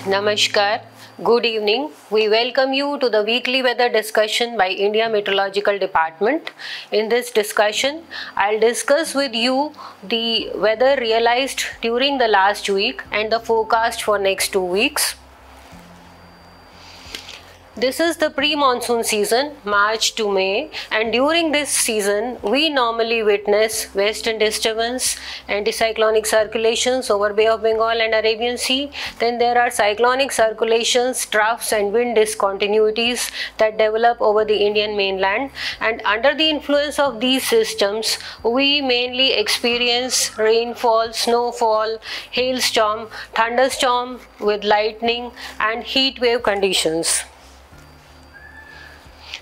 Namaskar. Good evening. We welcome you to the weekly weather discussion by India Meteorological Department. In this discussion, I'll discuss with you the weather realized during the last week and the forecast for next 2 weeks. This is the pre-monsoon season, March to May, and during this season, we normally witness western disturbance, anticyclonic circulations over Bay of Bengal and Arabian Sea. Then there are cyclonic circulations, troughs and wind discontinuities that develop over the Indian mainland. And under the influence of these systems, we mainly experience rainfall, snowfall, hailstorm, thunderstorm with lightning and heat wave conditions.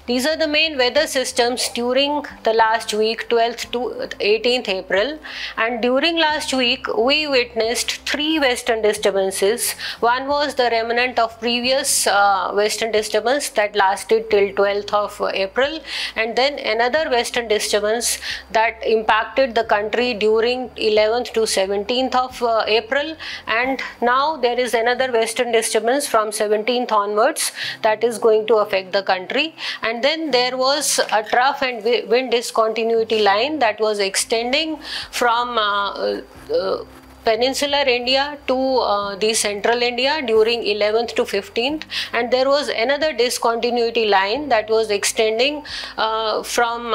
These are the main weather systems during the last week, 12th to 18th April. And during last week, we witnessed 3 western disturbances. One was the remnant of previous western disturbance that lasted till 12th of April. And then another western disturbance that impacted the country during 11th to 17th of April. And now there is another western disturbance from 17th onwards that is going to affect the country. And then there was a trough and wind discontinuity line that was extending from peninsular India to the central India during 11th to 15th, and there was another discontinuity line that was extending from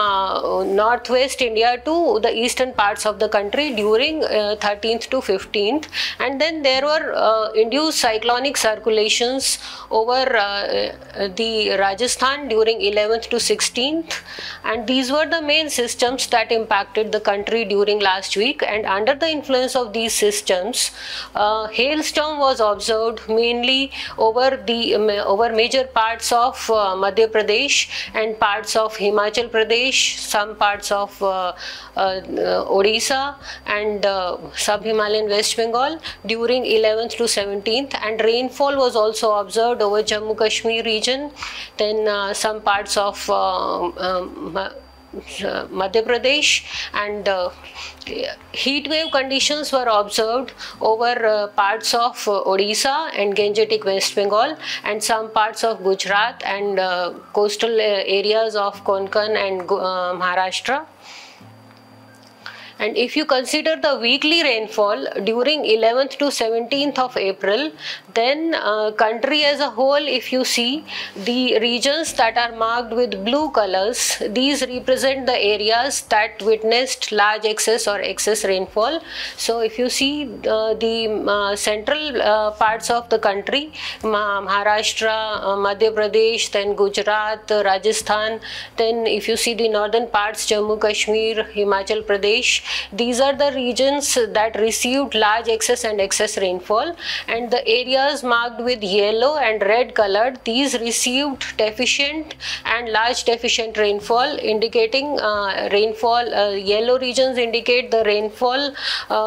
northwest India to the eastern parts of the country during 13th to 15th. And then there were induced cyclonic circulations over the Rajasthan during 11th to 16th, and these were the main systems that impacted the country during last week. And under the influence of these systems, hailstorm was observed mainly over major parts of Madhya Pradesh and parts of Himachal Pradesh, some parts of Odisha and sub-Himalayan West Bengal during 11th to 17th, and rainfall was also observed over Jammu Kashmir region, then some parts of Madhya Pradesh, and heat wave conditions were observed over parts of Odisha and Gangetic West Bengal and some parts of Gujarat and coastal areas of Konkan and Maharashtra. And if you consider the weekly rainfall during 11th to 17th of April, then country as a whole, if you see the regions that are marked with blue colors, these represent the areas that witnessed large excess or excess rainfall. So if you see the central parts of the country, Maharashtra, Madhya Pradesh, then Gujarat, Rajasthan, then if you see the northern parts, Jammu Kashmir, Himachal Pradesh, these are the regions that received large excess and excess rainfall, and the areas marked with yellow and red colored, these received deficient and large deficient rainfall, indicating rainfall. Yellow regions indicate the rainfall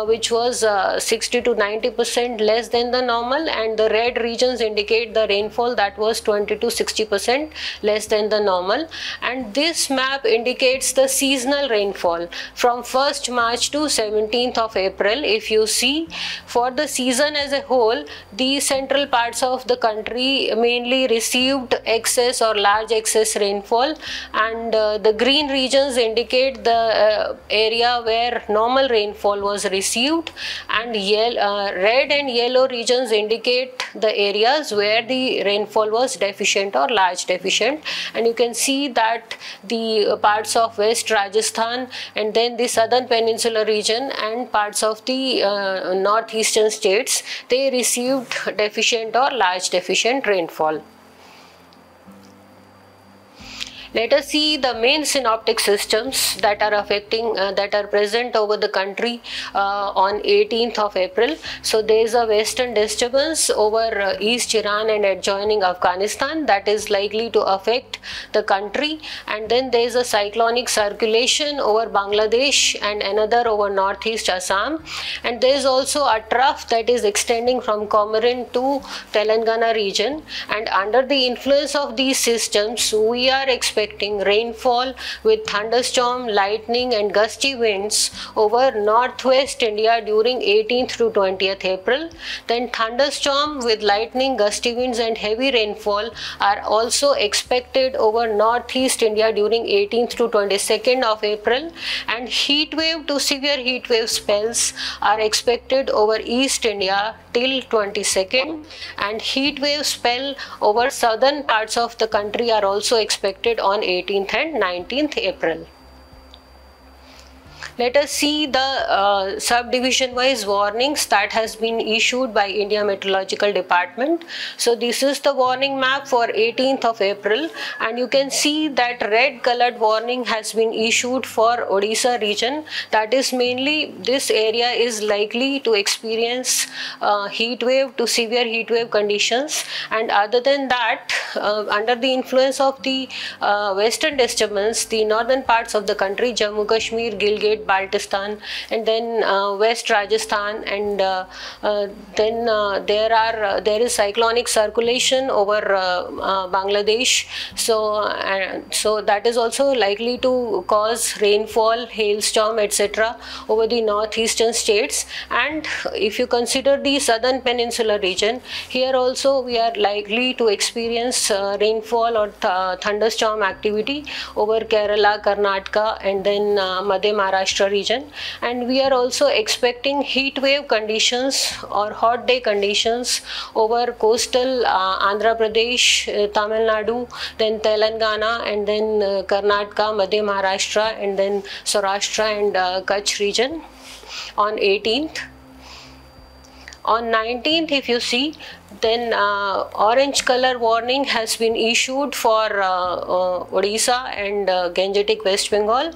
which was 60 to 90% less than the normal, and the red regions indicate the rainfall that was 20 to 60% less than the normal. And this map indicates the seasonal rainfall from 1st March to 17th of April. If you see, for the season as a whole, the central parts of the country mainly received excess or large excess rainfall, and the green regions indicate the area where normal rainfall was received, and red and yellow regions indicate the areas where the rainfall was deficient or large deficient. And you can see that the parts of West Rajasthan and then the southern peninsular region and parts of the northeastern states, they received deficient or large deficient rainfall. Let us see the main synoptic systems that are affecting, that are present over the country on 18th of April. So there is a western disturbance over East Iran and adjoining Afghanistan that is likely to affect the country, and then there is a cyclonic circulation over Bangladesh and another over northeast Assam, and there is also a trough that is extending from Comorin to Telangana region. And under the influence of these systems, we are expecting expecting rainfall with thunderstorm, lightning and gusty winds over northwest India during 18th to 20th April. Then thunderstorm with lightning, gusty winds and heavy rainfall are also expected over northeast India during 18th to 22nd of April, and heat wave to severe heat wave spells are expected over East India till 22nd, and heat wave spell over southern parts of the country are also expected on 18th and 19th April. Let us see the subdivision wise warnings that has been issued by India Meteorological Department. So this is the warning map for 18th of April, and you can see that red colored warning has been issued for Odisha region. That is mainly this area is likely to experience heat wave to severe heat wave conditions, and other than that, under the influence of the western disturbance, the northern parts of the country, Jammu Kashmir, Gilgit, Baltistan and then West Rajasthan, and then there is cyclonic circulation over Bangladesh, so that is also likely to cause rainfall, hailstorm etc. over the northeastern states. And if you consider the southern peninsular region, here also we are likely to experience rainfall or thunderstorm activity over Kerala, Karnataka and then Madhya Maharashtra region, and we are also expecting heat wave conditions or hot day conditions over coastal Andhra Pradesh, Tamil Nadu, then Telangana and then Karnataka, Madhya Maharashtra and then Saurashtra and Kutch region on 18th. On 19th, if you see, then orange color warning has been issued for Odisha and Gangetic West Bengal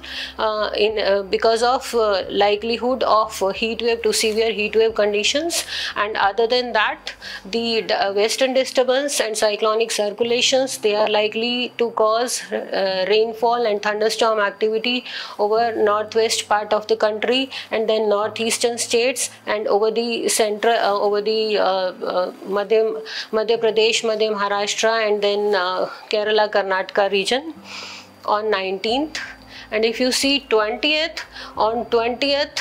because of likelihood of heat wave to severe heat wave conditions, and other than that, the western disturbance and cyclonic circulations, they are likely to cause rainfall and thunderstorm activity over northwest part of the country and then northeastern states and over the central over the Madhya Pradesh, Madhya Maharashtra and then Kerala, Karnataka region on 19th. And if you see 20th, on 20th,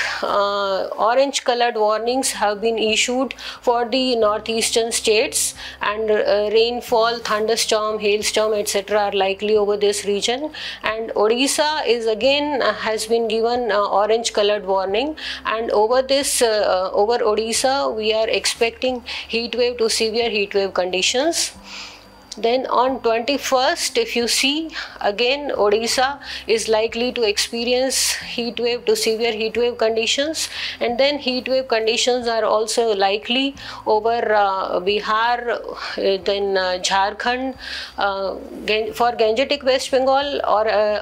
orange colored warnings have been issued for the northeastern states, and rainfall, thunderstorm, hailstorm etc. are likely over this region. And Odisha is again has been given orange colored warning, and over this over Odisha we are expecting heat wave to severe heat wave conditions. Then on 21st, if you see, again Odisha is likely to experience heat wave to severe heat wave conditions, and then heat wave conditions are also likely over Bihar, then Jharkhand. For Gangetic West Bengal,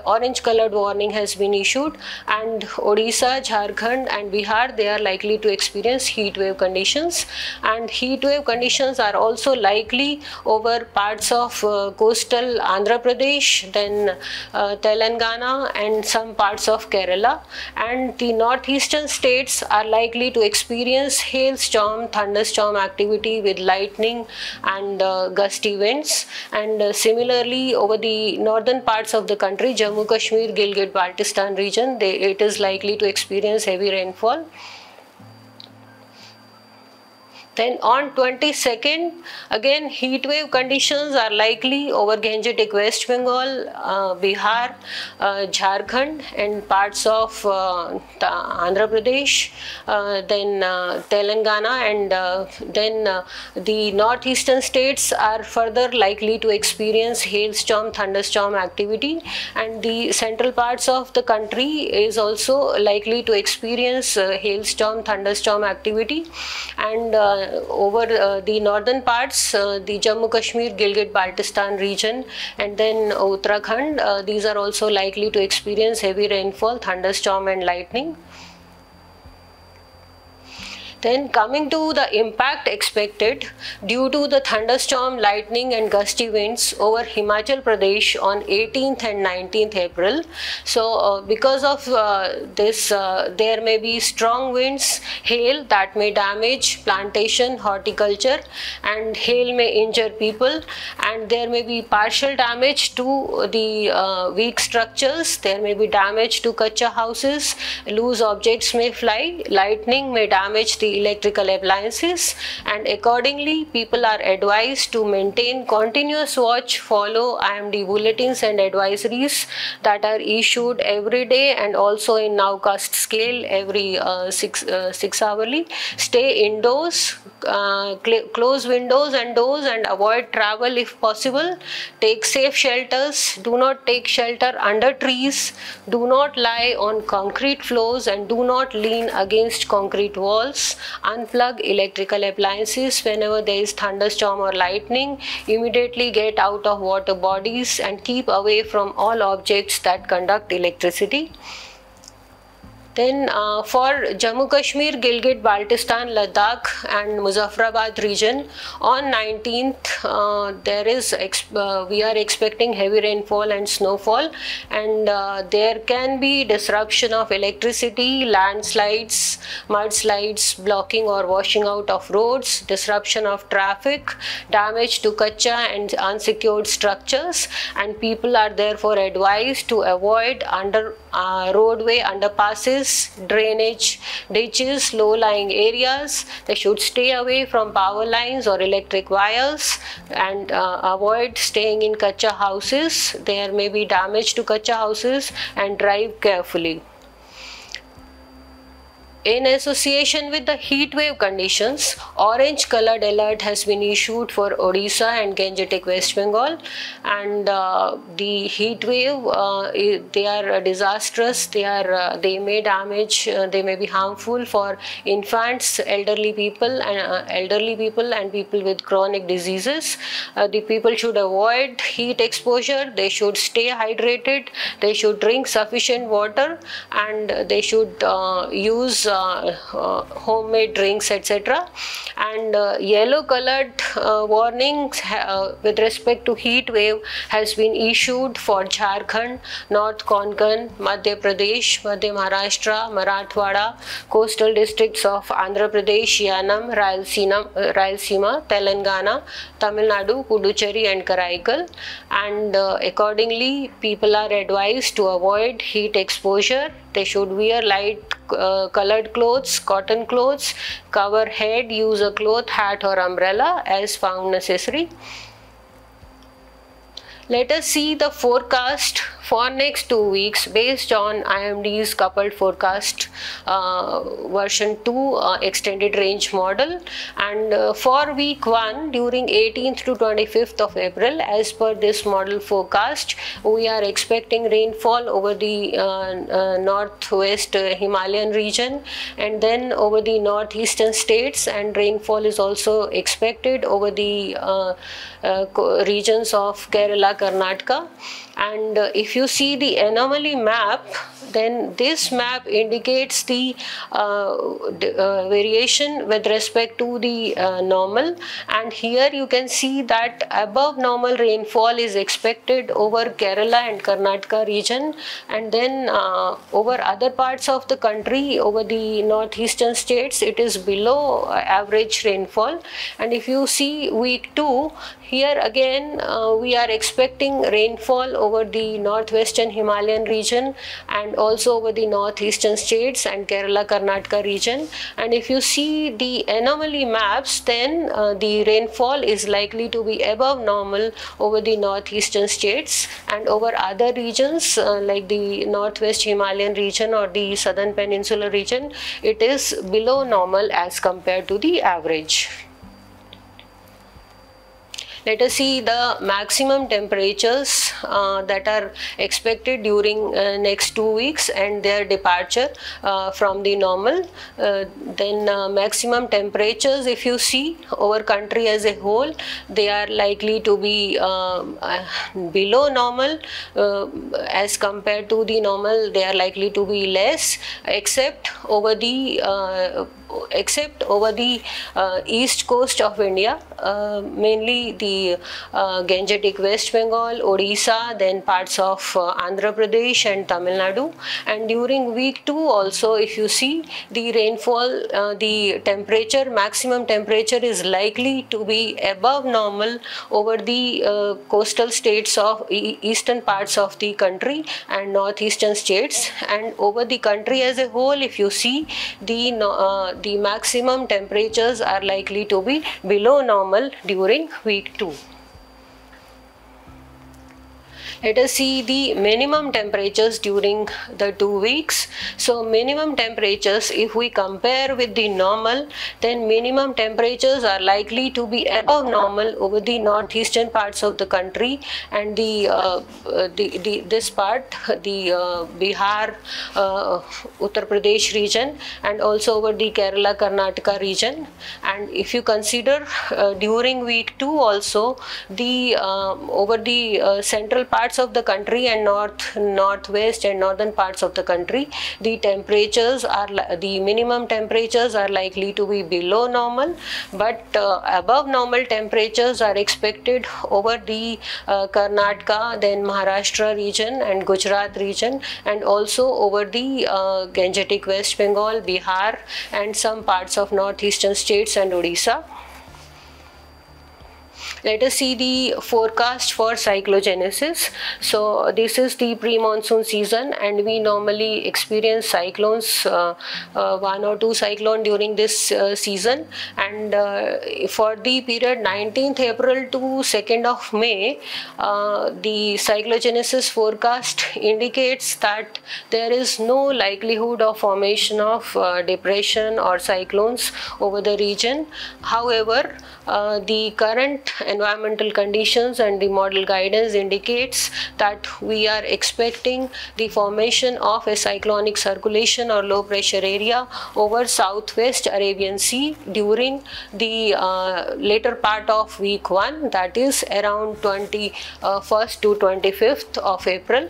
orange colored warning has been issued, and Odisha, Jharkhand and Bihar, they are likely to experience heat wave conditions, and heat wave conditions are also likely over parts of coastal Andhra Pradesh, then Telangana and some parts of Kerala, and the northeastern states are likely to experience hailstorm, thunderstorm activity with lightning and gusty winds, and similarly over the northern parts of the country, Jammu Kashmir, Gilgit, Baltistan region, it is likely to experience heavy rainfall. Then on 22nd, again heat wave conditions are likely over Gangetic West Bengal, Bihar, Jharkhand and parts of Andhra Pradesh, then Telangana, and then the northeastern states are further likely to experience hailstorm, thunderstorm activity, and the central parts of the country is also likely to experience hailstorm, thunderstorm activity, and over the northern parts, the Jammu Kashmir, Gilgit, Baltistan region and then Uttarakhand, these are also likely to experience heavy rainfall, thunderstorm and lightning. Then coming to the impact expected due to the thunderstorm, lightning and gusty winds over Himachal Pradesh on 18th and 19th April. So because of this, there may be strong winds, hail that may damage plantation, horticulture, and hail may injure people, and there may be partial damage to the weak structures. There may be damage to kacha houses, loose objects may fly, lightning may damage the electrical appliances, and accordingly people are advised to maintain continuous watch, follow IMD bulletins and advisories that are issued every day and also in nowcast scale every 6 hourly. Stay indoors, close windows and doors and avoid travel if possible. Take safe shelters, do not take shelter under trees, do not lie on concrete floors and do not lean against concrete walls. Unplug electrical appliances whenever there is thunderstorm or lightning. Immediately get out of water bodies and keep away from all objects that conduct electricity. Then for Jammu Kashmir, Gilgit, Baltistan, Ladakh and Muzaffarabad region on 19th there is we are expecting heavy rainfall and snowfall, and there can be disruption of electricity, landslides, mudslides, blocking or washing out of roads, disruption of traffic, damage to kacha and unsecured structures, and people are therefore advised to avoid roadway underpasses, drainage, ditches, low-lying areas. They should stay away from power lines or electric wires and avoid staying in kacha houses. There may be damage to kacha houses, and drive carefully. In association with the heat wave conditions, orange colored alert has been issued for Odisha and Gangetic West Bengal, and the heat wave they are disastrous. They may damage, they may be harmful for infants, elderly people and people with chronic diseases. The people should avoid heat exposure. They should stay hydrated. They should drink sufficient water, and they should use homemade drinks, etc. And yellow colored warning with respect to heat wave has been issued for Jharkhand, North Konkan, Madhya Pradesh, Madhya Maharashtra, Marathwada, coastal districts of Andhra Pradesh, Yanam, Rayalaseema, Telangana, Tamil Nadu, Puducherry and Karaikal, and accordingly people are advised to avoid heat exposure. They should wear light colored clothes, cotton clothes, cover head, use a cloth, hat or umbrella as found necessary. Let us see the forecast for next 2 weeks based on IMD's coupled forecast version 2 extended range model, and for week 1 during 18th to 25th of April, as per this model forecast, we are expecting rainfall over the northwest Himalayan region and then over the northeastern states, and rainfall is also expected over the regions of Kerala, Karnataka. And if you see the anomaly map, then this map indicates the variation with respect to the normal, and here you can see that above normal rainfall is expected over Kerala and Karnataka region, and then over other parts of the country, over the northeastern states, it is below average rainfall. And if you see week 2, here again we are expecting rainfall over the northwestern Himalayan region and also over the northeastern states and Kerala, Karnataka region. And if you see the anomaly maps, then the rainfall is likely to be above normal over the northeastern states, and over other regions like the northwest Himalayan region or the southern peninsular region, it is below normal as compared to the average. Let us see the maximum temperatures that are expected during next 2 weeks and their departure from the normal. Then maximum temperatures, if you see our country as a whole, they are likely to be below normal. As compared to the normal, they are likely to be less, except over the east coast of India, mainly the Gangetic West Bengal, Odisha, then parts of Andhra Pradesh and Tamil Nadu. And during week 2 also, if you see the rainfall, the temperature, maximum temperature is likely to be above normal over the coastal states of eastern parts of the country and northeastern states. And over the country as a whole, if you see the maximum temperatures are likely to be below normal during week 2. Let us see the minimum temperatures during the 2 weeks. So minimum temperatures, if we compare with the normal, then minimum temperatures are likely to be above normal over the northeastern parts of the country and this part, the Bihar, Uttar Pradesh region, and also over the Kerala, Karnataka region. And if you consider during week 2 also, the over the central parts of the country and northwest and northern parts of the country, the temperatures are, the minimum temperatures are likely to be below normal, but above normal temperatures are expected over the Karnataka, then Maharashtra region and Gujarat region, and also over the Gangetic West Bengal, Bihar, and some parts of northeastern states and Odisha. Let us see the forecast for cyclogenesis. So this is the pre-monsoon season, and we normally experience cyclones, 1 or 2 cyclones during this season. And for the period 19th April to 2nd of May, the cyclogenesis forecast indicates that there is no likelihood of formation of depression or cyclones over the region. However, the current environmental conditions and the model guidance indicates that we are expecting the formation of a cyclonic circulation or low pressure area over southwest Arabian Sea during the later part of week 1, that is around 21st to 25th of April.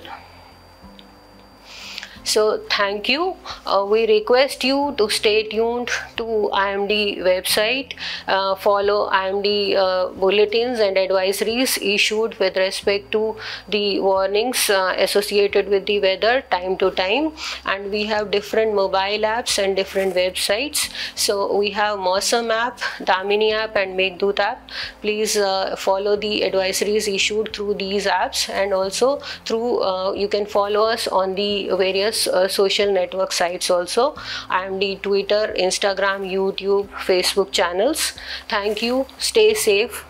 So thank you. We request you to stay tuned to IMD website, follow IMD bulletins and advisories issued with respect to the warnings associated with the weather time to time. And we have different mobile apps and different websites. So we have Mausam app, Damini app and Meghdoot app. Please follow the advisories issued through these apps, and also through you can follow us on the various social network sites also, IMD Twitter, Instagram, YouTube, Facebook channels. Thank you. Stay safe.